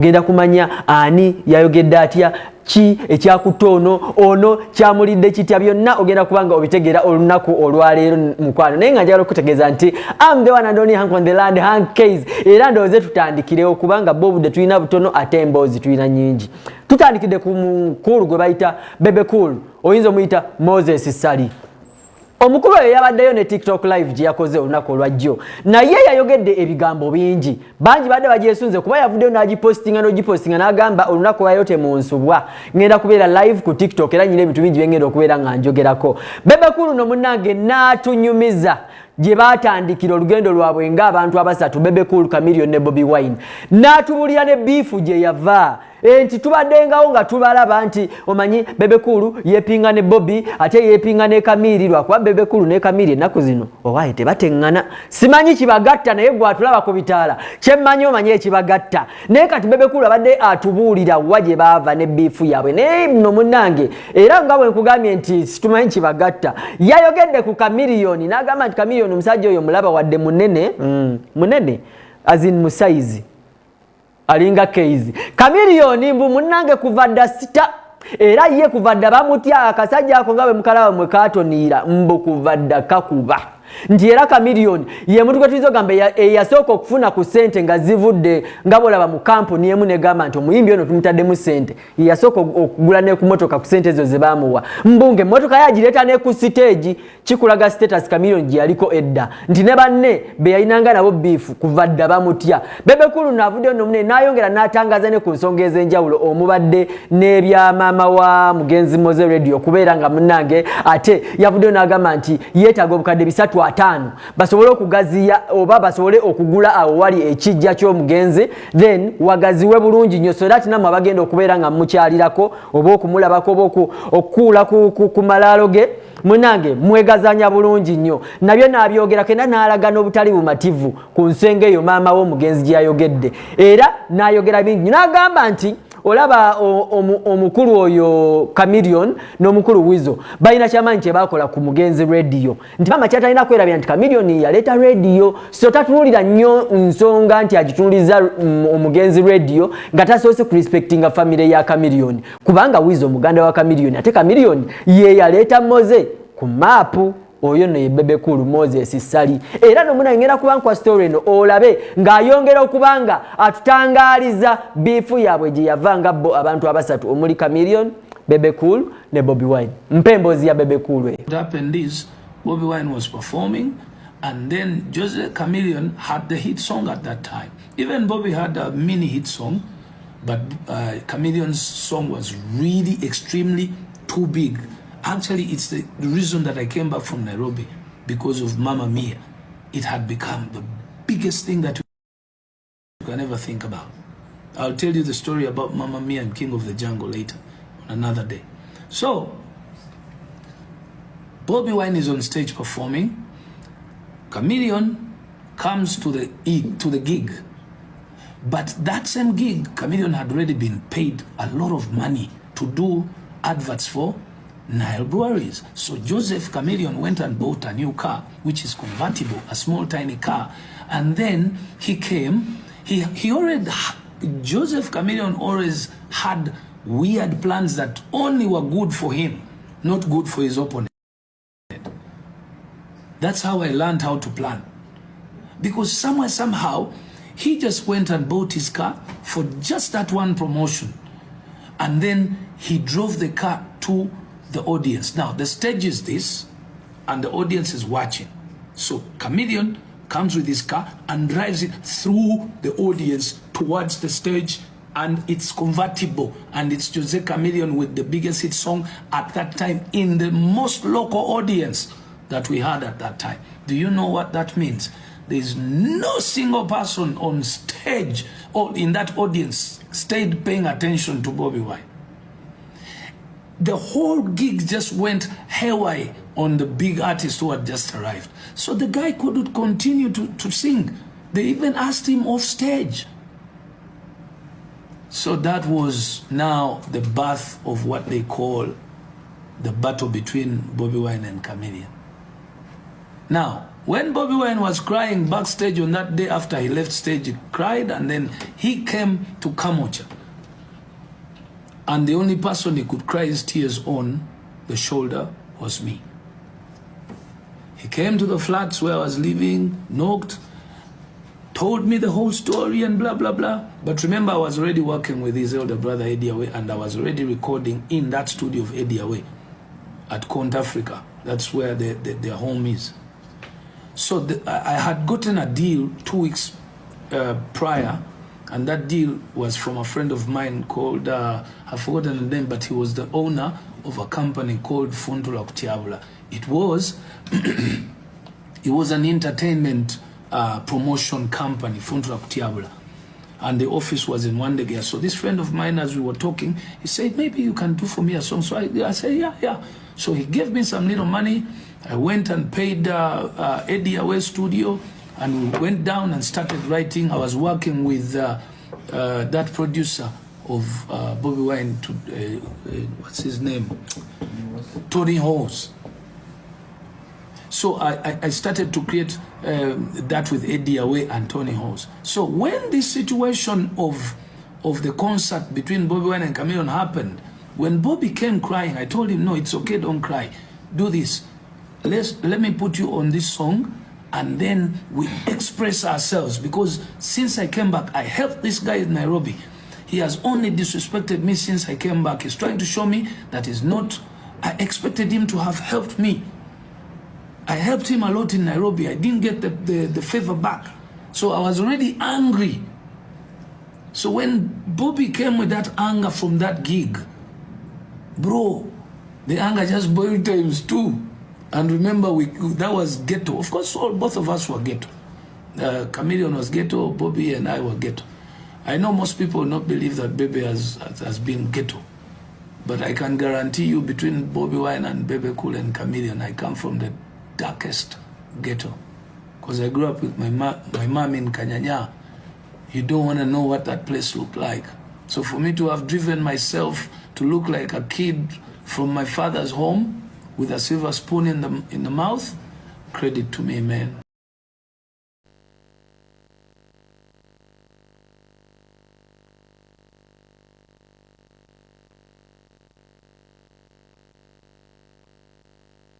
genda kumanya ani yayogedde atya ki ekyakutono ono kyamulidde kitya byonna ogenda kubanga obitegera olunaku olwaleero mukwano naye nga njagala okutegeeza nti am the one and only Hank on the land Hank Case era ndowooze tutandikirewo kubanga bobudde tulina butono ate emboozi tulina nyingi tutandikidde ku mukulu gwe bayita Bebe Cool oyinza omuyita Moses Sali omukulu oyo yabaddeyo ne TikTok live gye yakoze olunaku olwajjo naye yayogedde ebigambo bingi bangi badde bagyesunze kuba yavuddeyo n'ogipostinga n'agamba olunaku lwayo temunsubwa ngenda kubeera live ku TikTok era nyina ebintu bingi byengenda okubeera nga njogerako Bebe Cool no munnange n'atunyumiza gye baatandikira olugendo lwabwe ng'abantu abasatu Bebe Cool, Chameleon ne Bobi Wine n'atubulira ne biifu gye yava enti tubaddengawo nga tubalaba nti omanyi Bebe Cool yepinga ne Bobi ate yepinga ne Kamiri lwakuba Bebe Cool ne Kamiri ennaku zino owaye tebateŋŋana simanyi kibagatta naye gwe atulaba ku bitaala kyemmanyi omanyi ekibagatta naye kati Bebe Cool abadde atubuulira wa gye baava ne biifu yaabwe naye nno munnange era nga bwe nkugambye nti situmanyi kibagatta yayogedde ku Chameleon n'agamba nti Chameleon omusajja oyo mulaba wadde munene azin musaizi alinga Case Chameleon mbu munnange kuva dasita era ye kuva dda bamutya akasajja ako nga bwe mukalaba mwe katonira mbu kuva dda kakuba nti era Chameleon ye muntu gwe tuyizogamba eyasooka okufuna ku ssente nga zivudde nga bolaba mu kampuni emu negamba nti omuyimbi ono tumutaddemu ssente yasooka okugula ne ku motoka ku ssente ezo ze baamuwa mbunge motoka yagireeta ne ku siteegi kikulaga status Chameleon gye yaliko edda nti ne banne be yayinanga nabo biifu kuva dda bamutya Bebe Cool n'avuddeyo n'omunene n'ayongera n'atangaza ne ku nsonga ez'enjawulo omubadde n'ebya maama wa Mugenzi Moze Radio kubeera nga munnange ate yavuddeyo n'agamba nti yeetaaga obukadde 3-5 basobole okugaziya oba basobole okugula awo wali ekijja ky'omugenzi then wagaziwe bulungi nnyo so that namwe abagenda okubeera nga mukyalirako oba okumulabako oba okukuula ku malaalo ge munange mwegazanya bulungi nnyo nabyo nabyogera kenda n'alaga n'obutali bumativu ku nsenge eyo maama w'omugenzi gye yayogedde era n'ayogera bingi n'agamba nti olaba omukulu oyo Chameleon n'omukulu Wizo balina kyamaanyi kye bakola ku Mugenzi Radio nti mama kyatalina kwerabira nti Chameleon yaleeta radio so tatunuulira nnyo nsonga nti agitunuliza Omugenzi Radio nga tasoose ku respectinga family ya Chameleon kubanga Wizo muganda wa Chameleon ate Chameleon ye yaleeta Moze ku maapu oyo ne Bebe Cool Moses Sali era no munangera kuba kwa story no olabe ngayongera okubanga atutangaaliza biifu yabwe gye yavanga abantu abasatu omuli Chameleon Bebe Cool ne Bobi Wine mpembozi ya Bebe Cool what happened is Bobi Wine was performing and then Chameleon had the hit song at that time. Even Bobi had a mini hit song but Chameleon's song was really extremely too big. Actually, it's the reason that I came back from Nairobi because of Mamma Mia. It had become the biggest thing that you can ever think about. I'll tell you the story about Mamma Mia and King of the Jungle later, on another day. So, Bobi Wine is on stage performing. Chameleon comes to the gig. But that same gig, Chameleon had already been paid a lot of money to do adverts for Nile breweries. So Chameleon went and bought a new car, which is convertible, a small tiny car. And then he came, Chameleon always had weird plans that only were good for him, not good for his opponent. That's how I learned how to plan. Because somehow, he just went and bought his car for just that one promotion. And then he drove the car to the audience. Now, the stage is this, and the audience is watching. So, Chameleon comes with his car and drives it through the audience towards the stage, and it's convertible. And it's Chameleon with the biggest hit song at that time in the most local audience that we had at that time. Do you know what that means? There's no single person on stage or in that audience stayed paying attention to Bobi Wine. The whole gig just went haywire on the big artist who had just arrived. So the guy couldn't continue to sing. They even asked him off stage. So that was now the birth of what they call the battle between Bobi Wine and Chameleon. Now, When Bobby Wine was crying backstage on that day after he left stage, he cried, and then he came to Kamocha. And the only person he could cry his tears on the shoulder was me. He came to the flats where I was living, knocked, told me the whole story and blah, blah, blah. But remember, I was already working with his elder brother, Eddie Away, and I was already recording in that studio of Eddie Away at Cont Africa. That's where their home is. So I had gotten a deal 2 weeks prior, and that deal was from a friend of mine called, I've forgotten the name, but he was the owner of a company called Funtula Kutiabula. It was, it was an entertainment promotion company, Funtula Kutiabula. And the office was in Wandegea. So this friend of mine, as we were talking, he said, maybe you can do for me a song. So I said, yeah. So he gave me some little money. I went and paid Eddie Away studio, and we went down and started writing. I was working with that producer of Bobby Wine, what's his name? Tony Hose. So I started to create that with Eddie Away and Tony Hose. So when this situation of the concert between Bobby Wine and Chameleon happened, when Bobby came crying, I told him, no, it's okay, don't cry. Do this. Let me put you on this song, and then we express ourselves. Because since I came back, I helped this guy in Nairobi. He has only disrespected me since I came back. He's trying to show me that he's not. I expected him to have helped me. I helped him a lot in Nairobi. I didn't get the favor back. So I was already angry. So when Bobby came with that anger from that gig, bro, the anger just boiled times 2. And remember, that was ghetto. Of course, both of us were ghetto. Chameleon was ghetto, Bobby and I were ghetto. I know most people will not believe that Bebe has been ghetto. But I can guarantee you, between Bobby Wine and Bebe Cool and Chameleon, I come from the darkest ghetto. Because I grew up with my mom in Kanyanya. You don't want to know what that place looked like. So for me to have driven myself to look like a kid from my father's home, with a silver spoon in the mouth, credit to me, man.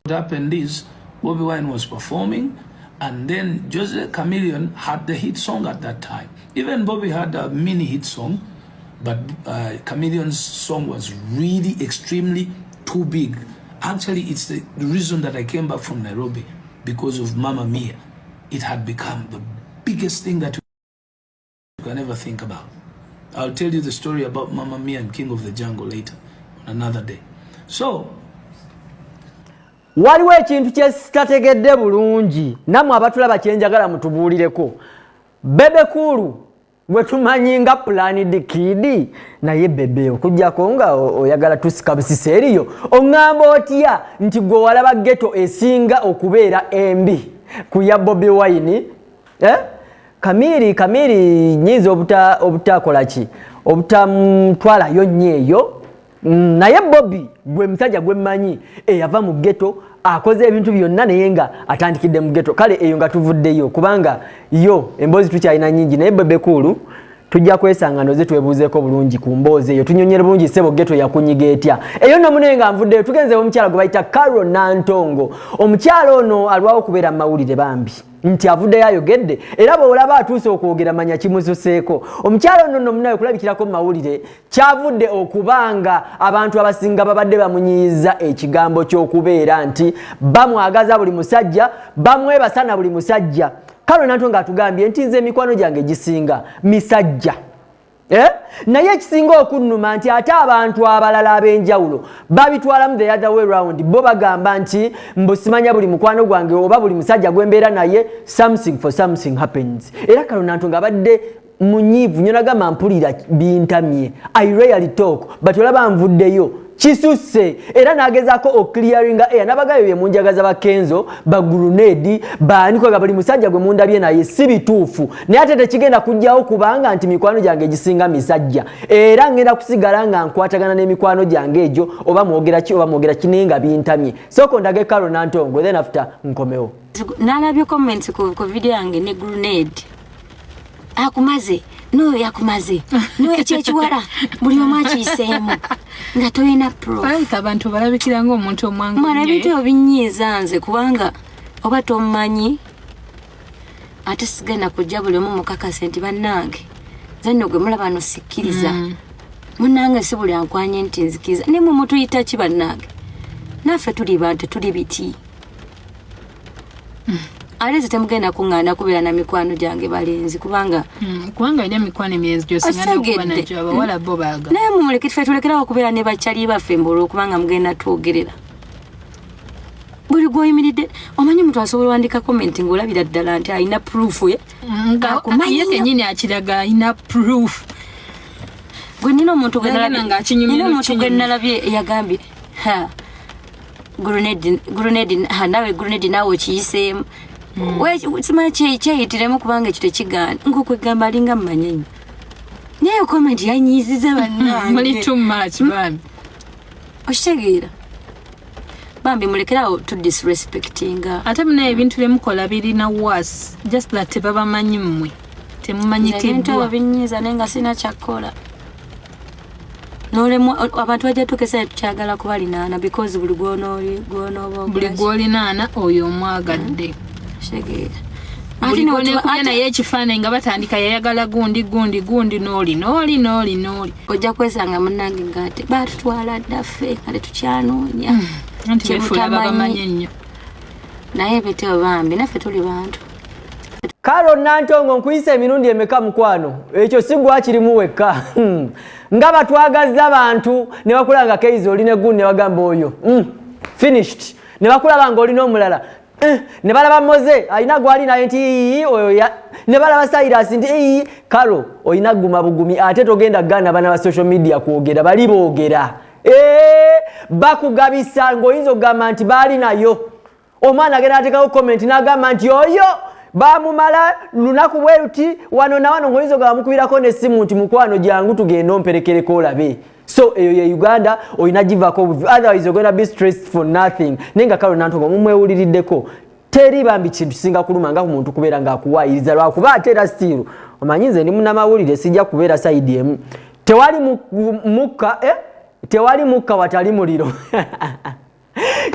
What happened is, Bobby Wine was performing, and then Jose Chameleon had the hit song at that time. Even Bobby had a mini hit song, but Chameleon's song was really extremely too big. Actually, it's the reason that I came back from Nairobi, because of Mamma Mia. It had become the biggest thing that you can ever think about. I'll tell you the story about Mamma Mia and King of the Jungle later, on another day. So, waliwo ekintu kyesitategedde bulungi, namwe abatulaba kyenjagala mutubuulireko. Bebe Cool gwe tumanyi nga Planned Kid, naye Bebe okujjako nga oyagala tusika busisi eriyo, oŋŋamba otya nti gwe walaba ghetto esinga okubeera embi ku ya Bobby Wine? Kamiri nyiza obutakola ki, obutamutwalayo nnyo eyo. Naye Bobby gwe musajja gwe mmanyi eyava mu ghetto, akoze ebintu byonna naye nga atandikidde mu ghetto. Kale eyo nga tuvuddeyo, kubanga yo emboozi tukyalina nnyingi, naye Bebe Cool tujja kwesanga noze twebuuzeeko bulungi ku mboozi eyo, tunyonyere bulungi sebo ghetto yakunyiga etya. Eyo nno munene nga nvuddeyo, tugenze omukyala gwe bayita Carol Nantongo. Omukyala ono alwawo okubeera mu mawulire bambi nti avuddeyo ayogedde, era bw'olaba atuuse okwogera manya kimususeeko. Omukyala ono nno munawe kulabikirako mu mawulire kyavudde okubanga abantu abasinga babadde bamunyiiza ekigambo ky'okubeera nti bamwagaza buli musajja, bamwebasa na buli musajja. Carol Nantongo atugambye nti nze emikwano gyange gisinga misajja. Naye ekisinga okunnuma nti ate abantu abalala ab'enjawulo babitwalamu the other way round. Bo bagamba nti mbusimanya buli mukwano gwange oba buli musajja gwembeera naye something for something happens. Era Carol Nantongo abadde munyiivu, nnyo nagamba mpulira bintamye. I rarely talk, but olaba nvuddeyo kisuse era nagezaako okclearinga air nabagayo bye munjagaza bakenzo bagurunedi baaniko gabali musajja gwe mundabye naye si bituufu naye ate tekigenda kujjawo kubanga nti mikwano gyange gisinga misajja era ngenda kusigala nga nkwatagana n'emikwano gyange egyo oba mwogera kinenga bintamye soko ndage Karo Nantongo then after nkomewo nalabye comments ku video yange ne grenade akumaze no yakumaze no ekiwara buli omachi isemu nga toyina pro alika abantu balabikira ngo omuntu omwangu mara bityo binyiza nze kubanga oba tomanyi ate sigana kujja buli omu mukaka senti bannange zanno gwe mulaba no sikiriza munange sibuli ankwanye nti nzikiza ne mu mutu yita ki bannange nafe tuli bantu tuli biti alezi temugenda kungana kubira na mikwano gyange balenzi kubanga ine mikwano emyezi gyose ngana kuba najjo abawala bo baga naye mumuleke ffe tulekerawo kubira ne bakyali baffe mbolo kubanga mugenda twogerera buli gwoyimiridde omanyi omuntu asobola wandika comment ng'olabira ddala nti alina proof ye ye kenyini akiraga alina proof gwe nina omuntu gwe nalabye yagambye grenade nawe grenade nawe kiyiseemu simanyi kyeyitiremu kubanga ekyo tekigana nk'okwegamba alinga mmanyenyi naye comment yanyiziza bannange muli too much bambi okitegeera bambi mulekerawo to disrespectinga ate muna ebintu byemukola birina was just that tebabamanyi mmwe temumanyikiddwa binyiza naye nga sina kyakkola nolemu abantu bajja tukesa tukyagala kubalinaana because buli gwolinaana oyo omwagadde shegeera buli gwonekulya naye ekifaananyi nga batandika yayagala gundi nooli ojja kwesanga munnange ngate batutwala ddaffe kale tukyanoonya nti befula bamanyi ennyo naye beteo bambi naffe tuli bantu Karo Nantongo nkuyise emirundi emeka mukwano ekyo sigwa kirimu wekka nga batwagaza abantu ne bakulanga keizo oline gun ne bagamba oyo finished ne bakulaba nga olina omulala ne balaba Moze ayina gwali naye nti oyo ne balaba Cyrus nti Karo oyina guma bugumi ate togenda gana bana ba social media kwogera bali boogera bakugabisa ngoyinzo gamba nti bali nayo omwana agenda atekawo comment n'agamba nti oyo bamumala lunaku bweruti wano na wano ngoyizo gamukubirako nesimu nti mukwano jangu tugenda omperekereko olabe so eyo ye Uganda oyina givako otherwise you're gonna be stressed for nothing nenga Karo Nantongo mumwewuliriddeko teri bambi kintu singa kuluma nga omuntu kubeera nga akuwayiriza lwakuba atera still omanyize ndi munamawulire sijja kubeera side emu tewali mukka watali muliro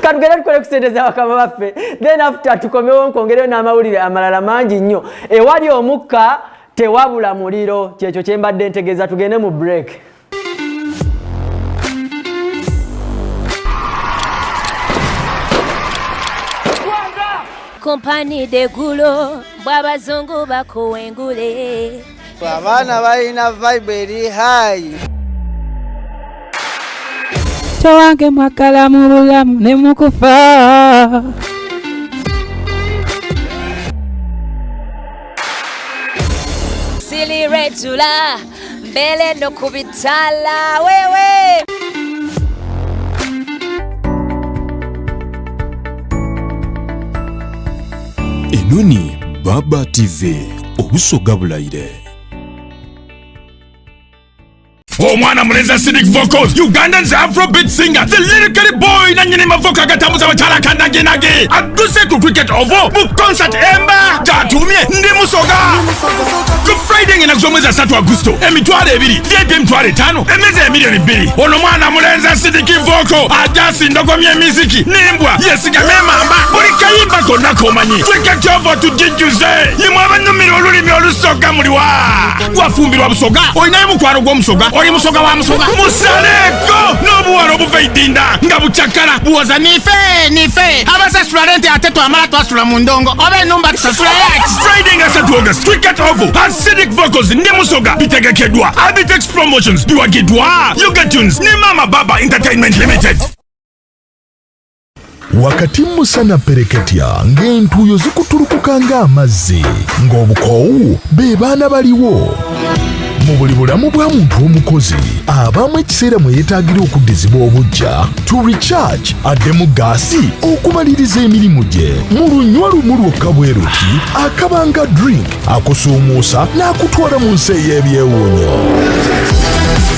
katugenda tukole kusendeza bakama baffe then after tukomewo nkongereyo n'amawulire amalala mangi nnyo ewali omukka tewabula muliro kyekyo kyembadde ntegeeza tugende mu break Kompani de gulo bw'abazungu bakuwengule abaana balina vibe eri high Towange mwakala mu bulamu ne mukufa Sili retula mbele no kubitala wewe Enoni Baba TV obusoga bulayire Omwana mulenzi acidic vocals Ugandan's Afrobeat singer the lyrically boy nanyini mavoka agatambuza bakyala kandagenage aguse ku cricket ovo mu concert emba jatumye ndi musoga ku Friday ngena kusomweza 3 Agosto emitwalo 2 VIP emitwalo 5 emeze emiliyoni 2 ono mwana mulenzi acidic vocal ajasi ndogomye miziki nimbwa yesigame mamba buli kayimba konna komanyi cricket ovo tujijuze nimwe abanyumira olulimi olusoga muliwa gwafumbirwa busoga olinayo mukwano gw'omusoga musoga wa musoga musaleko n'obuwala obuva idinda nga bucakala buwoza nife abasasula lente ate twamala twasula mu ndongo oba enumba tusasula yaki Friday nga 3 August Cricket Oval acidic vocals ne musoga bitegekeddwa Abitex Promotions biwagidwa Ugatunes ne Mama Baba Entertainment Limited wakati musana pereketya ng'entuuyo zikutulukuka ng'amazzi ng'obukowu be baana baliwo mu buli bulamu bwa muntu omukozi abamu ekiseera mwe yeetaagira okuddizibwa obujja to recharge addemu gaasi okumaliriza emirimu gye mu lunywa lumu lwokka bwe ruti akabanga drink akusuumuusa n'akutwala mu nsi ey'ebyewuunyo.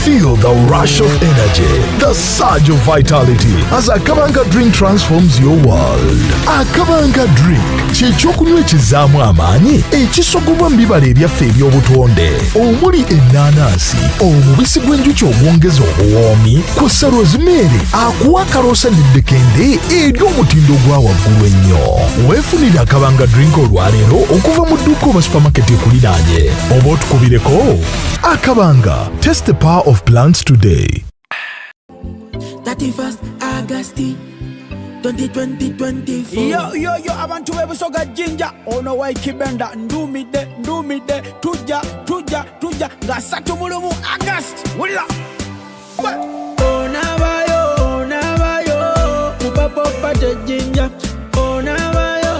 Feel the rush of energy, the surge of vitality as Akabanga drink transforms your world. Akabanga drink ky'ekyokunywa ekizaamu amaanyi ekisogobwa mu bibala ebyaffe eby'obutonde omuli ennaanansi, omubisi gw'enjuki ogwongeza obuwoomi, kw'ossa rosemary akuwa akaloosa n'eddekende ery'omutindo ogwa waggulu ennyo. Weefunire Akabanga drink olwaleero okuva mu dduuka oba supamaketi ekuliraanye oba otukubireko. Akabanga, taste the power of plants today. 31st August 2024. Yo abantu bebusoga jinja ono waikibenda ndumide tuja nga 3 mulumu August wulira onabayo kupapopate jinja onabayo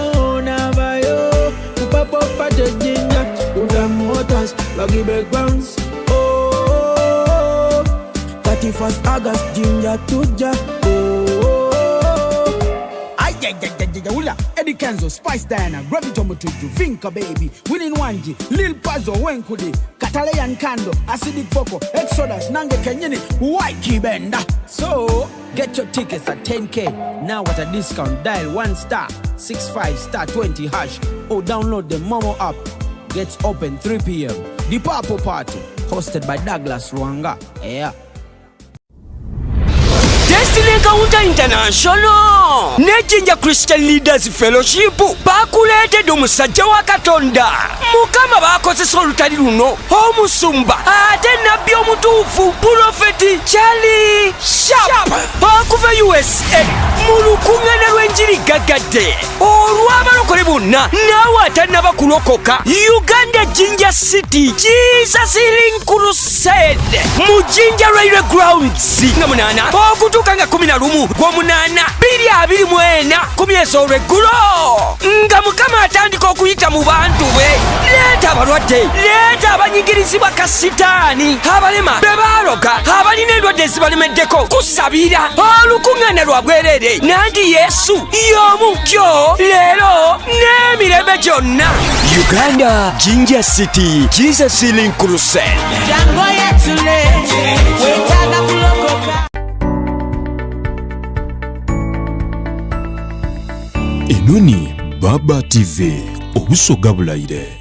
kupapopate jinja uda motors bagi backgrounds 31st August jinja tuja Wula, Eddie Kenzo, Spice Diana, Gravity Mutuju, Vinka Baby, Winning Wanji, Lil Pazzo, Wenkudi, Katalayan Kando, Acidic Foco, Exodus, Nange Kenyini, Waiki Benda. So, get your tickets at 10K. Now at a discount, dial 1*65*20# or download the Momo app. Gets open 3 p.m. The Purple Party, hosted by Douglas Ruanga. Yeah. Destiny Counter International Nejinja Christian Leaders Fellowship bakuleetedde omusajja wa Katonda Mukama bakozesa olutali luno omusumba ate nabbi omutuufu Prophet Charlie Sharp bakuva USA mu lukuŋŋaana lw'enjiri gaggadde olw'abalokole bonna naawe atannaba kulokoka Uganda Jinja City Jesus Healing Crusade mu Jinja Railway Grounds nga 8 okutuuka nga 11 gw'omunaana 2024 ku myezi olw'eggulo nga Mukama atandika okuyita mu bantu be. Leeta abalwadde, leeta abanyigirizibwa kasitaani, abalema be baaloga, abalina endwadde ezibalemeddeko kusabira olukuŋŋaana lwa bwereere nanti Yesu y'omu kyo leero n'emirembe gyonna. Uganda Jinja City Jesus Healing Crusade. Jango yetule wetaaga kulokoka. Enoni Baba TV obusoga bulayire.